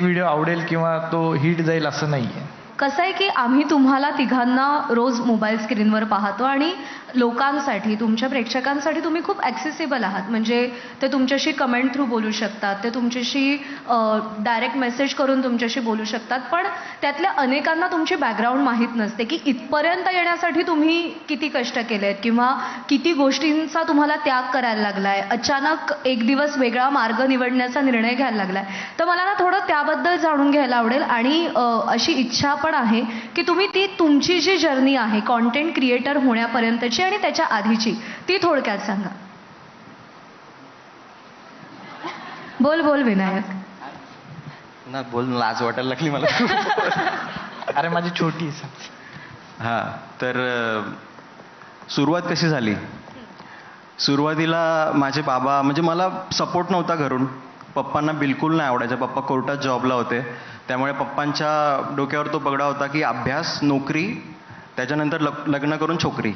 Video आवडेल किंवा तो हिट जाईल असं नाही आहे. कसं आहे की आम्ही तुम्हाला तिघांना रोज मोबाईल स्क्रीनवर पाहतो आणि लोकांसाठी, तुमच्या प्रेक्षकांसाठी तुम्ही खूप ॲक्सेसिबल आहात. म्हणजे ते तुमच्याशी कमेंट थ्रू बोलू शकतात, ते तुमच्याशी डायरेक्ट मेसेज करून तुमच्याशी बोलू शकतात. पण त्यातल्या अनेकांना तुमची बॅकग्राऊंड माहीत नसते की इथपर्यंत येण्यासाठी तुम्ही किती कष्ट केलेत किंवा किती गोष्टींचा तुम्हाला त्याग करायला लागला आहे. अचानक एक दिवस वेगळा मार्ग निवडण्याचा निर्णय घ्यायला लागला आहे. तर मला ना थोडं त्याबद्दल जाणून घ्यायला आवडेल आणि अशी इच्छा पण आहे की तुम्ही ती तुमची जी जर्नी आहे कॉन्टेंट क्रिएटर होण्यापर्यंतची आणि त्याच्या आधीची ती थोडक्यात सांगा. बोल बोल विनायक. ना बोल, लाज वाटायला लागली मला. अरे माझी छोटी. हां, तर सुरुवात कशी झाली? सुरुवातीला माझे बाबा, म्हणजे मला सपोर्ट नव्हता घरून. पप्पांना बिलकुल नाही आवडायचं. पप्पा कोर्टात जॉबला होते, त्यामुळे पप्पांच्या डोक्यावर तो पगडा होता की अभ्यास, नोकरी, त्याच्यानंतर लग्न करून छोकरी.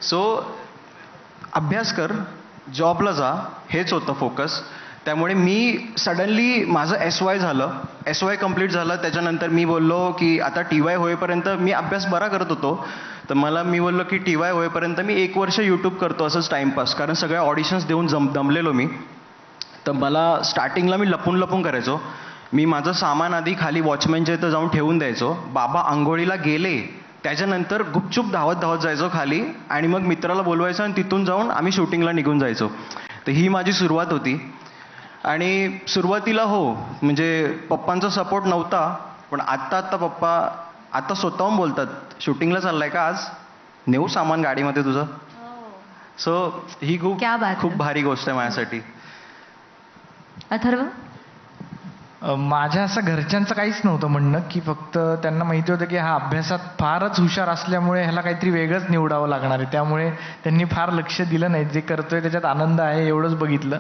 सो अभ्यास कर, जॉबला जा, हेच होतं फोकस. त्यामुळे मी सडनली माझं SY झालं, SY कंप्लीट झालं. त्याच्यानंतर मी बोललो की आता TY होईपर्यंत मी अभ्यास बरा करत होतो, तर मी बोललो की TY होईपर्यंत मी 1 वर्ष यूट्यूब करतो असंच टाईमपास. कारण सगळ्या ऑडिशन्स देऊन दमलेलो मी. तर मला स्टार्टिंगला मी लपून करायचो. मी माझं सामान आधी खाली वॉचमॅनच्या इथं जाऊन ठेवून द्यायचो. बाबा आंघोळीला गेले त्याच्यानंतर गुपचूप धावत जायचो खाली आणि मग मित्राला बोलवायचं आणि तिथून जाऊन आम्ही शूटिंगला निघून जायचो. तर ही माझी सुरुवात होती. आणि सुरुवातीला म्हणजे पप्पांचा सपोर्ट नव्हता, पण आत्ता पप्पा आता स्वतःहून बोलतात, शूटिंगला चाललाय का आज, नेऊ सामान गाडीमध्ये तुझं. सो ही खूप भारी गोष्ट आहे माझ्यासाठी. अथर्व. माझ्या असं घरच्यांचं काहीच नव्हतं म्हणणं, की फक्त त्यांना माहिती होतं की हा अभ्यासात फारच हुशार असल्यामुळे ह्याला काहीतरी वेगळंच निवडावं लागणार आहे. त्यामुळे त्यांनी फार लक्ष दिलं नाही. जे करतोय त्याच्यात आनंद आहे एवढंच बघितलं.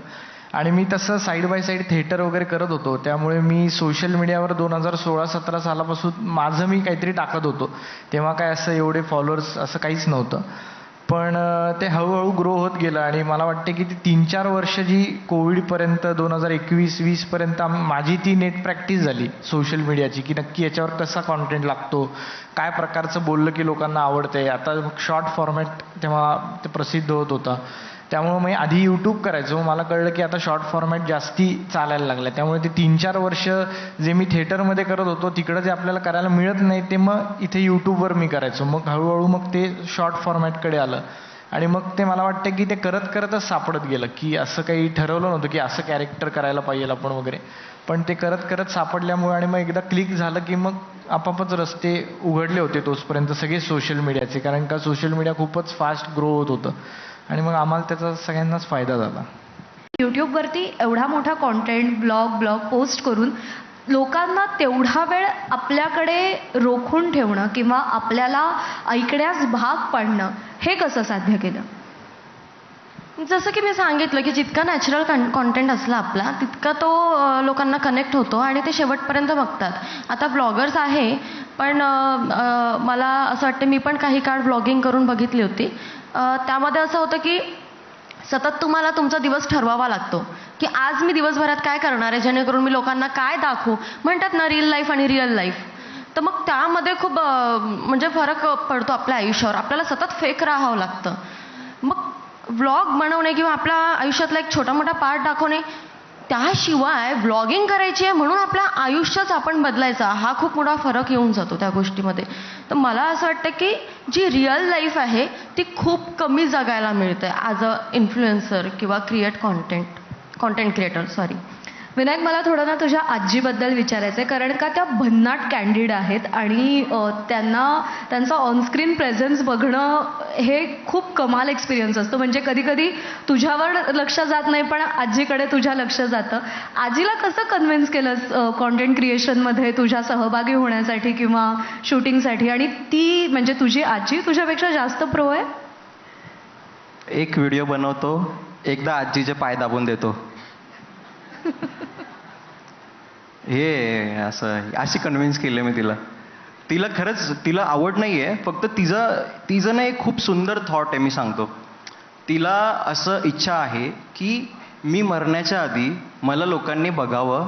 आणि मी तसं साईड बाय साईड थिएटर वगैरे करत होतो, त्यामुळे मी सोशल मीडियावर 2016-17 सालापासून माझं मी काहीतरी टाकत होतो. तेव्हा काय असं एवढे फॉलोअर्स असं काहीच नव्हतं. पण ते हळूहळू ग्रो होत गेलं आणि मला वाटते की ती 3-4 वर्ष जी कोविडपर्यंत 2021-20 पर्यंत माझी ती नेट प्रॅक्टिस झाली सोशल मीडियाची, की नक्की याच्यावर कसा कॉन्टेंट लागतो, काय प्रकारचं बोललं की लोकांना आवडतंय. आता शॉर्ट फॉर्मॅट तेव्हा ते प्रसिद्ध होत होता, त्यामुळं मी आधी यूट्यूब करायचो. मला कळलं की आता शॉर्ट फॉर्मॅट जास्ती चालायला लागला. त्यामुळे ते 3-4 वर्ष जे मी थिएटरमध्ये करत होतो तिकडं जे आपल्याला करायला मिळत नाही ते मग इथे यूट्यूबवर मी करायचो. मग हळूहळू मग ते शॉर्ट फॉर्मॅटकडे आलं आणि मग ते मला वाटतं की ते करतच सापडत गेलं, की असं काही ठरवलं नव्हतं की असं कॅरेक्टर करायला पाहिजे आपण वगैरे. पण ते करत सापडल्यामुळे आणि मग एकदा क्लिक झालं की मग आपापच रस्ते उघडले होते तोचपर्यंत सगळे सोशल मीडियाचे. कारण का सोशल मीडिया खूपच फास्ट ग्रो होत होतं आणि मग आम्हाला त्याचा सगळ्यांनाच फायदा झाला. यूट्यूबवरती एवढा मोठा कॉन्टेंट ब्लॉग पोस्ट करून लोकांना तेवढा वेळ आपल्याकडे रोखून ठेवणं किंवा आपल्याला ऐकण्यास भाग पाडणं, हे कसं साध्य केलं? जसं की मी सांगितलं की जितका नॅचरल कॉन्टेंट असला आपला तितका तो लोकांना कनेक्ट होतो आणि ते शेवटपर्यंत बघतात. आता ब्लॉगर्स आहे, पण मला असं वाटतं मी पण काही काळ ब्लॉगिंग करून बघितली होती. त्यामध्ये असं होतं की सतत तुम्हाला तुमचा दिवस ठरवावा लागतो की आज मी दिवसभरात काय करणार आहे, जेणेकरून मी लोकांना काय दाखवू. म्हणतात ना रील लाईफ आणि रिअल लाईफ, तर मग त्यामध्ये खूप म्हणजे फरक पडतो आपल्या आयुष्यावर. आपल्याला सतत फेक राहावं लागतं. मग व्लॉग बनवणे किंवा आपल्या आयुष्यातला एक छोटा मोठा पार्ट दाखवणे, त्याशिवाय व्लॉगिंग करायची आहे म्हणून आपलं आयुष्यच आपण बदलायचा, हा खूप मोठा फरक येऊन जातो त्या गोष्टीमध्ये. तर मला असं वाटतं की जी रिअल लाईफ आहे ती खूप कमी जगायला मिळते ॲज अ इन्फ्लुएन्सर किंवा कॉन्टेंट क्रिएटर. विनायक, मला थोडं ना तुझ्या आजीबद्दल विचारायचं आहे, कारण का त्या भन्नाट कॅन्डिड आहेत आणि त्यांचा ऑनस्क्रीन प्रेझेन्स बघणं हे खूप कमाल एक्सपिरियन्स असतो. म्हणजे कधी कधी तुझ्यावर लक्ष जात नाही, पण आजीकडे तुझ्या लक्ष जातं. आजीला कसं कन्व्हिन्स केलंस कॉन्टेंट क्रिएशनमध्ये तुझ्या सहभागी होण्यासाठी किंवा शूटिंगसाठी? आणि ती म्हणजे तुझी आजी तुझ्यापेक्षा जास्त प्रो आहे? एक व्हिडिओ बनवतो, एकदा आजीचे पाय दाबून देतो. हे अशी कन्व्हिन्स केलं मी तिला खरंच तिला आवड नाही आहे, फक्त तिचं ना एक खूप सुंदर थॉट आहे. मी सांगतो तिला, असं इच्छा आहे की मी मरण्याच्या आधी मला लोकांनी बघावं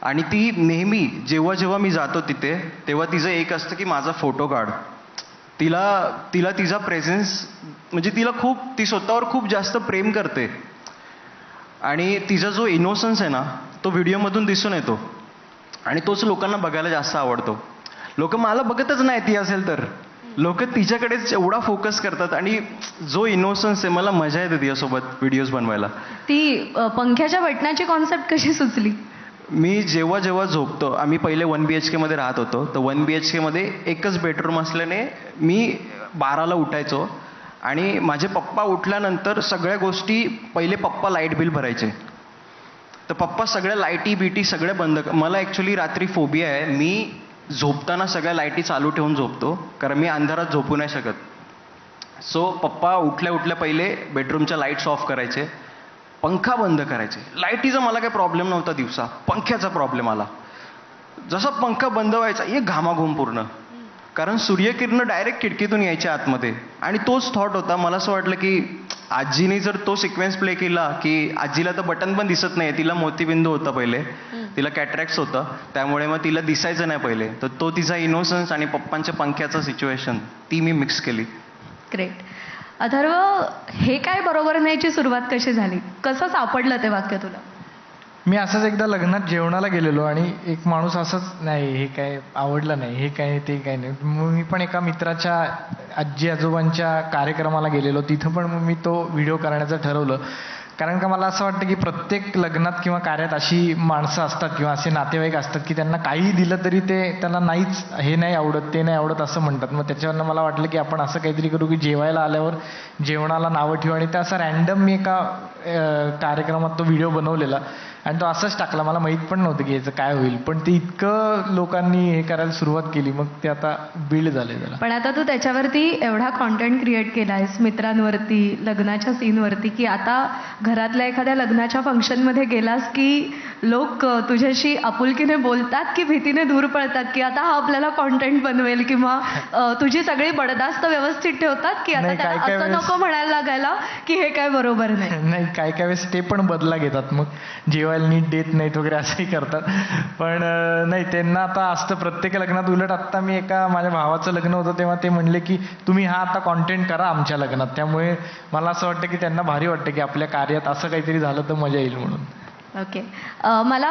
आणि ती नेहमी जेव्हा जेव्हा मी जातो तिथे तेव्हा तिचं एक असतं की माझा फोटो काढ. तिला तिचा प्रेझेन्स म्हणजे ती स्वतःवर खूप जास्त प्रेम करते आणि तिचा जो इनोसन्स आहे ना तो व्हिडिओमधून दिसून येतो आणि तोच लोकांना बघायला जास्त आवडतो. लोक मला बघतच नाही ती असेल तर, लोक तिच्याकडेच एवढा फोकस करतात आणि जो इनोसन्स आहे मला मजा येते तिच्यासोबत व्हिडिओज बनवायला. ती पंख्याच्या बटनाची कॉन्सेप्ट कशी सुचली? मी जेव्हा जेव्हा झोपतो, आम्ही पहिले 1 BHK मध्ये राहत होतो, तर 1 BHK मध्ये एकच बेडरूम असल्याने मी 12ला उठायचो आणि माझे पप्पा उठल्यानंतर सगळ्या गोष्टी पहिले पप्पा लाईट बिल भरायचे, तर पप्पा सगळ्या लाईटी बिटी सगळ्या बंद. मला ॲक्च्युली रात्री फोबिया आहे, मी झोपताना सगळ्या लाईटी चालू ठेवून झोपतो कारण मी अंधारात झोपू नाही शकत. सो पप्पा उठल्या उठल्या पहिले बेडरूमच्या लाईट्स ऑफ करायचे, पंखा बंद करायचे. लाईटीचा मला काही प्रॉब्लेम नव्हता दिवसा, पंख्याचा प्रॉब्लेम आला. जसा पंखा बंद व्हायचा एक घामाघूम पूर्ण, कारण सूर्यकिरणं डायरेक्ट खिडकीतून यायच्या आतमध्ये. आणि तोच थॉट होता, मला असं वाटलं की आजीने जर तो सिक्वेन्स प्ले केला की आजीला तर बटन पण दिसत नाही, तिला मोतीबिंदू होता पहिले, तिला कॅटरॅक्ट्स होतं, त्यामुळे मग तिला दिसायचं नाही पहिले, तर तो तिचा इनोसन्स आणि पप्पांच्या पंख्याचं सिच्युएशन ती मी मिक्स केली. ग्रेट. अथर्व, हे काय बरोबर नाहीची सुरुवात कशी झाली? कसं सापडलं ते वाक्य तुला? मी असंच एकदा लग्नात जेवणाला गेलेलो आणि एक माणूस असंच, नाही हे काय आवडलं नाही, हे काय ते काय नाही. मग मी पण एका मित्राच्या आजी आजोबांच्या कार्यक्रमाला गेलेलो, तिथं पण मग मी तो व्हिडिओ करण्याचं ठरवलं. कारण का मला असं वाटतं की प्रत्येक लग्नात किंवा कार्यात अशी माणसं असतात किंवा असे नातेवाईक असतात की त्यांना काही दिलं तरी ते त्याला नाहीच, हे नाही आवडत ते नाही आवडत असं म्हणतात. मग त्याच्यावरनं मला वाटलं की आपण असं काहीतरी करू की जेवायला आल्यावर जेवणाला नावं ठेवू. आणि ते असं रॅन्डम मी एका कार्यक्रमात तो व्हिडिओ बनवलेला आणि तो असाच टाकला. मला माहीत पण नव्हतं की याचं काय होईल, पण ते इतकं लोकांनी हे करायला सुरुवात केली, मग ते आता बिल्ड झाले जरा. पण आता तू त्याच्यावरती एवढा कॉन्टेंट क्रिएट केलायस मित्रांवरती, लग्नाच्या सीनवरती, की आता घरातल्या एखाद्या लग्नाच्या फंक्शनमध्ये गेलास की लोक तुझ्याशी आपुलकीने बोलतात की भीतीने दूर पळतात की आता हा आपल्याला कॉन्टेंट बनवेल, किंवा तुझी सगळी बडदास्त व्यवस्थित ठेवतात की आता नाही, त्याला काय असं नको म्हणायला लागायला की हे काय बरोबर नाही. नाही, काय काय वेळेस ते पण बदला घेतात, मग जेवायला नीट देत नाहीत वगैरे असंही करतात. पण नाही, त्यांना आता असतं प्रत्येक लग्नात. उलट आत्ता मी एका माझ्या भावाचं लग्न होतं तेव्हा ते म्हणले की तुम्ही हा आता कॉन्टेंट करा आमच्या लग्नात. त्यामुळे मला असं वाटतं की त्यांना भारी वाटतं की आपल्या कार्यात असं काहीतरी झालं तर मजा येईल म्हणून. ओके. मला